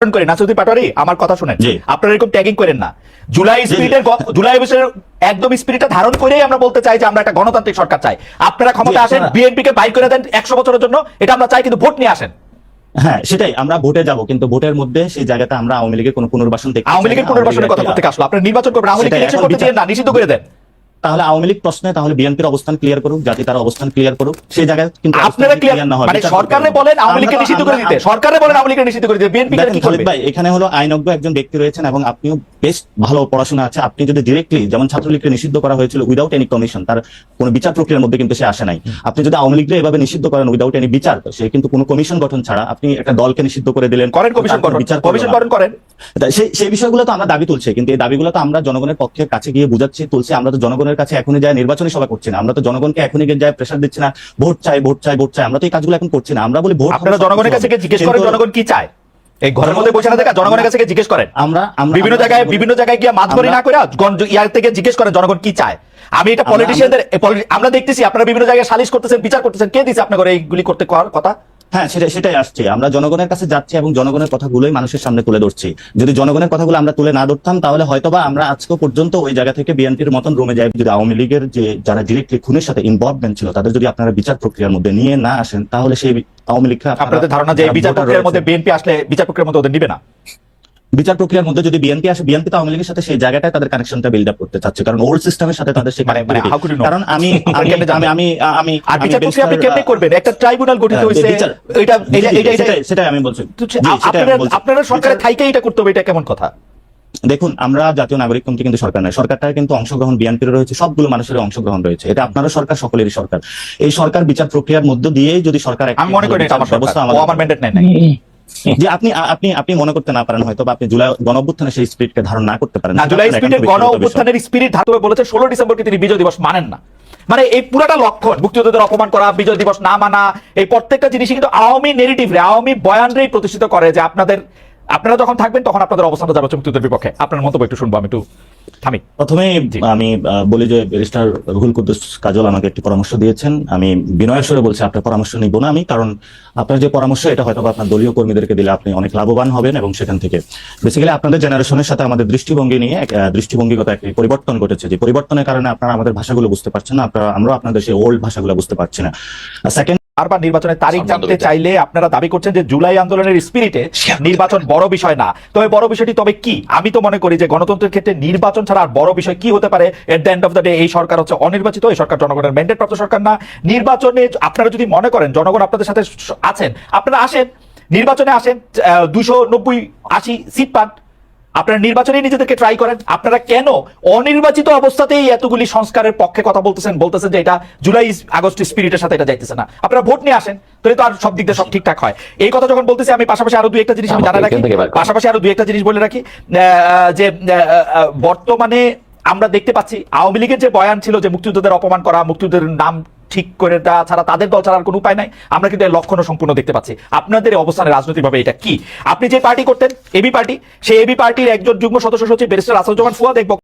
করে নাসিরুদ্দিন পাটোয়ারি আমার কথা শুনেন, আপনারা এরকম ট্যাগিং করেন না। জুলাই মাসের একদম স্পিরিটটা ধারণ করেই আমরা বলতে চাই যে আমরা একটা গণতান্ত্রিক সরকার চাই। আপনারা ক্ষমতা আসেন, বিএনপি কে বাইর করে দেন 100 বছরের জন্য, এটা আমরা চাই, কিন্তু ভোট নিয়ে আসেন। হ্যাঁ সেটাই, আমরা ভোটে যাব, কিন্তু ভোটের মধ্যে সেই জায়গাতে আমরা আওয়ামী লীগের কোনো পুনর্বাসন দেখতে, আওয়ামী লীগের পুনর্বাসনের কথা করতে আসলো, আপনারা নির্বাচন করবেন, আওয়ামী লীগ ইলেকশন করতে দিয়েন না, নিষিদ্ধ করে দেন। তাহলে আওয়ামী লীগ প্রশ্নে তাহলে বিএনপির অবস্থান ক্লিয়ার করুক, জাতি তার অবস্থান ক্লিয়ার করুক, সেই জায়গায় কিন্তু আপনারা ক্লিয়ার না হয়, মানে সরকারে বলেন আওয়ামী লীগকে নিষিদ্ধ করে দিতে, সরকারে বলেন আওয়ামী লীগকে নিষিদ্ধ করে দিতে, বিএনপি কি করবে? ভাই এখানে হলো আইনজ্ঞ একজন ব্যক্তি রয়েছেন এবং আপনিও বেশ ভালো পড়াশোনা আছে, আপনি যদি ডিরেক্টলি যেমন ছাত্রলীগকে নিষিদ্ধ করা হয়েছিল উইদাউট এনি কমিশন, তার কোনো বিচার প্রক্রিয়ার মধ্যে কিন্তু সে আসে নাই, আপনি যদি আওয়ামী লীগকে এভাবে নিষিদ্ধ করেন উইদাউট এনি বিচার, সে কিন্তু কোনো কমিশন গঠন ছাড়া আপনি একটা দলকে নিষিদ্ধ করে দিলেন, করেন কমিশন গঠন, কমিশন গঠন করেন। সেই বিষয়গুলো তো আমরা দাবি তুলছি, কিন্তু এই দাবিগুলো তো আমরা জনগণের পক্ষে কাছে গিয়ে বুঝাচ্ছি, তুলছি। আমরা তো জনগণের কাছে এখনই যায় নির্বাচনী সভা করছি না, আমরা তো জনগণকে এখনই গিয়ে যায় প্রেসার দিচ্ছি না, ভোট চাই ভোট চাই ভোট চাই, আমরা তো এই কাজগুলো এখন করছি না। আমরা বলি ভোট, আপনারা জনগণের কাছে জিজ্ঞেস করেন জনগণ কি চায়, এই ঘরের মধ্যে বসে না দেখা জনগণের কাছে জিজ্ঞেস করেন। আমরা বিভিন্ন জায়গায় গিয়ে মাতবরি না করে ইয়ার থেকে জিজ্ঞেস করেন জনগণ কি চায়। আমি এটা পলিটিশিয়ানদের আমরা দেখতেছি আপনারা বিভিন্ন জায়গায় সালিশ করতেছেন, বিচার করতেছেন, কে দিছে আপনাদের এইগুলি করতে কথা? হ্যাঁ সেটাই আসছে, আমরা জনগণের কাছে যাচ্ছি এবং জনগণের কথাগুলোই মানুষের সামনে তুলে ধরছি। যদি জনগণের কথাগুলো আমরা তুলে না ধরতাম তাহলে হয়তোবা আমরা আজকে পর্যন্ত ওই জায়গা থেকে বিএনপির মতন রুমে যাই। যদি আওয়ামী লীগের যে যারা ডিরেক্টলি খুনের সাথে ইনভলভমেন্ট ছিল তাদের যদি আপনারা বিচার প্রক্রিয়ার মধ্যে নিয়ে না আসেন, তাহলে সেই আওয়ামী লীগরা, আপনাদের ধারণা যে বিচার প্রক্রিয়ার মধ্যে বিএনপি আসলে বিচার প্রক্রিয়ার মধ্যে ওদের নিবে না? বিচার প্রক্রিয়ার মধ্যে যদি বিএনপি আসে, বিএনপি তো আওয়ামী লীগের সাথে সেই জায়গাটায় তাদের কানেকশনটা বিল্ড আপ করতে চাচ্ছে, কারণ ওল্ড সিস্টেমের সাথে তাদের সেই কারণ বিচার প্রক্রিয়া আপনি কেমনে করবেন? একটা ট্রাইব্যুনাল গঠিত হয়েছে, সেটাই আমি বলছি। আপনারা সরকারের থাইকে এটা করতে হবে, এটা কেমন কথা? দেখুন, আমরা জাতীয় নাগরিক কমিটি কিন্তু সরকার নয়, সরকারটা কিন্তু অংশগ্রহণ বিএনপির রয়েছে, সবগুলো মানুষের অংশগ্রহণ রয়েছে, এটা আপনারা সরকার, সকলেরই সরকার। এই সরকার বিচার প্রক্রিয়ার মধ্য দিয়েই যদি সরকার, আমি মনে করি ব্যবস্থা আমার ম্যান্ডেট নাই যে আপনি মনে করতে না পারেন, হয়তো আপনি জুলাই গণঅভ্যুত্থানের সেই স্পিরিটকে ধারণ না করতে পারেন। জুলাই গণঅভ্যুত্থানের স্পিরিট ধারণ করে বলেছে 16 ডিসেম্বরকে তিনি বিজয় দিবস মানেন না। মানে এই পুরাটা লক্ষণ, মুক্তিযোদ্ধাদের অপমান করা, বিজয় দিবস না মানা, এই প্রত্যেকটা জিনিসই কিন্তু আওয়ামী নেগেটিভ রে, আওয়ামী বয়ানরেই প্রতিষ্ঠিত করে যে আপনারা যখন থাকবেন তখন আপনাদের অবস্থানটা যাবে মুক্তিযোদ্ধাদের বিপক্ষে। আপনার মন্তব্য একটু শুনবো, আমি একটু থামি। প্রথমে আমি বলি যে ব্যারিস্টার রুহুল কুদ্দুস কাজল আমাকে একটি পরামর্শ দিয়েছেন, আমি বিনয়ের স্বরে বলছি আপনার পরামর্শ নিব না আমি, কারণ আপনার যে পরামর্শ এটা হয়তো আপনার দলীয় কর্মীদেরকে দিলে আপনি অনেক লাভবান হবেন, এবং সেখান থেকে বেসিক্যালি আপনাদের জেনারেশনের সাথে আমাদের দৃষ্টিভঙ্গি নিয়ে দৃষ্টিভঙ্গিগত একটি পরিবর্তন ঘটেছে, যে পরিবর্তনের কারণে আপনারা আমাদের ভাষাগুলো বুঝতে পারছেন না, আমরা আপনাদের সেই ওল্ড ভাষাগুলো বুঝতে পারছি না। সেকেন্ড, বারবার নির্বাচনের তারিখ জানতে চাইলে আপনারা দাবি করছেন যে জুলাই আন্দোলনের স্পিরিটে নির্বাচন বড় বিষয় না। তবে বড় বিষয়টি তবে কি? আমি তো মনে করি যে গণতন্ত্রের ক্ষেত্রে নির্বাচন ছাড়া আর বড় বিষয় কি হতে পারে? At the end of the day এই সরকার হচ্ছে অনির্বাচিত, এই সরকার জনগণের ম্যান্ডেট প্রাপ্ত সরকার না। নির্বাচনে আপনারা যদি মনে করেন জনগণ আপনাদের সাথে আছেন, আপনারা আসেন, নির্বাচনে আসেন, 290-80 সিট পান, আপনারা নির্বাচনে নিজেদেরকে ট্রাই করেন। আপনারা কেন অনির্বাচিত অবস্থাতেই এতগুলি সংস্কারের পক্ষে কথা বলতেছেন যে এটা জুলাই আগস্ট স্পিরিটের সাথে এটা যাইতেছে না? আপনারা ভোট নিয়ে আসেন, তাহলে তো আর সব দিক দিয়ে সব ঠিকঠাক হয়। এই কথা যখন বলতেছি আমি পাশাপাশি আরো দুই একটা জিনিস আমি জানা রাখি, বলে রাখি যে বর্তমানে আমরা দেখতে পাচ্ছি আওয়ামী লীগের যে বয়ান ছিল যে মুক্তিযোদ্ধাদের অপমান করা, মুক্তিযোদ্ধাদের নাম ঠিক করে দেওয়া ছাড়া তাদের দল ছাড়ার কোনো উপায় নাই, আমরা কিন্তু এর লক্ষণ সম্পূর্ণ দেখতে পাচ্ছি। আপনাদের অবস্থানে রাজনৈতিকভাবে এটা কি? আপনি যে পার্টি করতেন এবি পার্টি, সেই এবি পার্টির একজন যুগ্ম সদস্য সচিব ব্যারিস্টার আসাদুজ্জামান ফুয়াদ